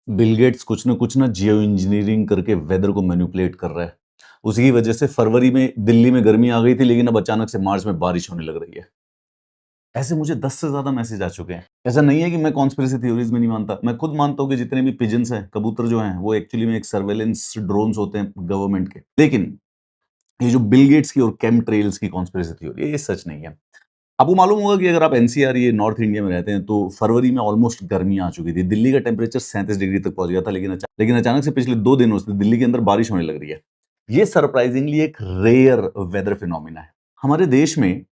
Bill Gates कुछ ना जियो engineering करके वेदर को मैनिपुलेट कर रहा है। उसी की वजह से फरवरी में दिल्ली में गर्मी आ गई थी, लेकिन अब अचानक से मार्च में बारिश होने लग रही है। ऐसे मुझे 10 से ज़्यादा मैसेज आ चुके हैं। ऐसा नहीं है कि मैं कॉन्स्पिरेसी थ्योरीज़ में नहीं मानता। मैं खुद मानता हूँ कि जितने भी पिजन्स हैं, कबूतर जो हैं, वो एक्चुअली में एक सर्वेलेंस ड्रोन्स होते हैं गवर्नमेंट के। लेकिन ये जो बिल गेट्स की और केमट्रेल्स की कॉन्स्पिरेसी थ्योरी है, ये सच नहीं है। आपको मालूम होगा कि अगर आप एनसीआर ये नॉर्थ इंडिया में रहते हैं, तो फरवरी में ऑलमोस्ट गर्मी आ चुकी थी। दिल्ली का टेम्परेचर 37 डिग्री तक पहुंच गया था, लेकिन अचानक से पिछले 2 दिनों से दिल्ली के अंदर बारिश होने लग रही है। ये सरप्राइजिंगली एक रेयर वेदर फिनोमिना है। हमारे देश में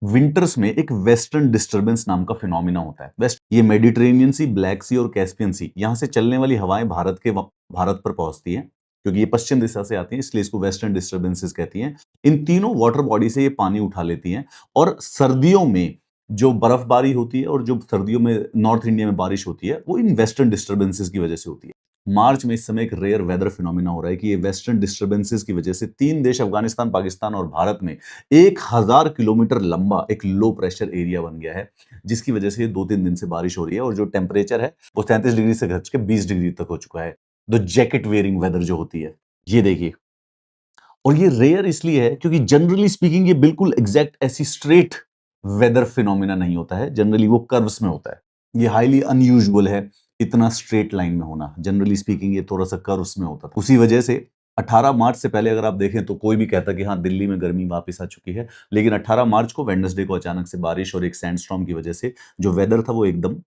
विंटर्स में एक वेस्टर्न डिस्टर्बेंस नाम का फिनोमिना होता है। वेस्ट ये मेडिटेरेनियन सी, ब्लैक सी और कैस्पियन सी, यहाँ से चलने वाली हवाएं भारत पर पहुंचती हैं, क्योंकि ये पश्चिम दिशा से आती हैं, इसलिए इसको वेस्टर्न डिस्टर्बेंसेस कहती हैं। इन तीनों वाटर बॉडी से ये पानी उठा लेती हैं, और सर्दियों में जो बर्फबारी होती है और जो सर्दियों में नॉर्थ इंडिया में बारिश होती है, वो इन वेस्टर्न डिस्टर्बेंसेस की वजह से होती है। मार्च में इस समय एक रेयर वेदर फिनोमिना हो रहा है कि ये वेस्टर्न डिस्टर्बेंसेस की वजह से 3 देश, अफगानिस्तान, पाकिस्तान और भारत में 1000 किलोमीटर लंबा एक लो प्रेशर एरिया बन गया है, जिसकी वजह से ये 2-3 दिन से बारिश हो रही है, और जो टेम्परेचर है वो 33 डिग्री से घट के 20 डिग्री तक हो चुका है। द जैकेट वेयरिंग वेदर जो होती है, ये देखिए। और ये रेयर इसलिए है क्योंकि जनरली स्पीकिंग ये बिल्कुल एग्जैक्ट ऐसी स्ट्रेट वेदर फिनोमिना नहीं होता है। जनरली वो कर्व्स में होता है। ये हाईली अनयूजुअल है, इतना स्ट्रेट लाइन में होना। जनरली स्पीकिंग ये थोड़ा सा कर्व्स में होता था। उसी वजह से 18 मार्च से पहले अगर आप देखें तो कोई भी कहता कि हाँ, दिल्ली में गर्मी वापस आ चुकी है, लेकिन 18 मार्च को वेडनेसडे को अचानक से बारिश और एक सैंडस्टॉर्म की वजह से जो वेदर था वो एकदम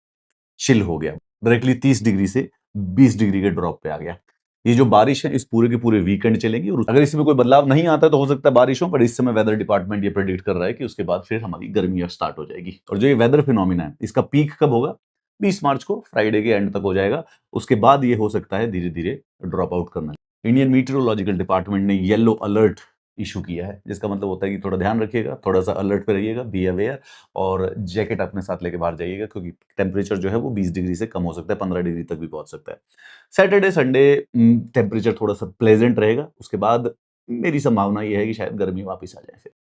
चिल हो गया। डायरेक्टली 30 डिग्री से 20 डिग्री के ड्रॉप पे आ गया। ये जो बारिश है इस पूरे के पूरे वीकेंड चलेगी, और अगर इसमें कोई बदलाव नहीं आता तो हो सकता है बारिश हो, पर इस समय वेदर डिपार्टमेंट ये प्रेडिक्ट कर रहा है कि उसके बाद फिर हमारी गर्मियां स्टार्ट हो जाएगी। और जो ये वेदर फिनोमिना है, इसका पीक कब होगा? 20 मार्च को, फ्राइडे के एंड तक हो जाएगा। उसके बाद ये हो सकता है धीरे धीरे ड्रॉप आउट करना। इंडियन मीटरोलॉजिकल डिपार्टमेंट ने येलो अलर्ट इशू किया है, जिसका मतलब होता है कि थोड़ा ध्यान रखिएगा, थोड़ा सा अलर्ट पे रहिएगा, बी अवेयर, और जैकेट अपने साथ लेके बाहर जाइएगा, क्योंकि टेम्परेचर जो है वो 20 डिग्री से कम हो सकता है, 15 डिग्री तक भी पहुंच सकता है। सैटरडे संडे टेम्परेचर थोड़ा सा प्लेजेंट रहेगा। उसके बाद मेरी संभावना ये है कि शायद गर्मी वापस आ जाए फिर।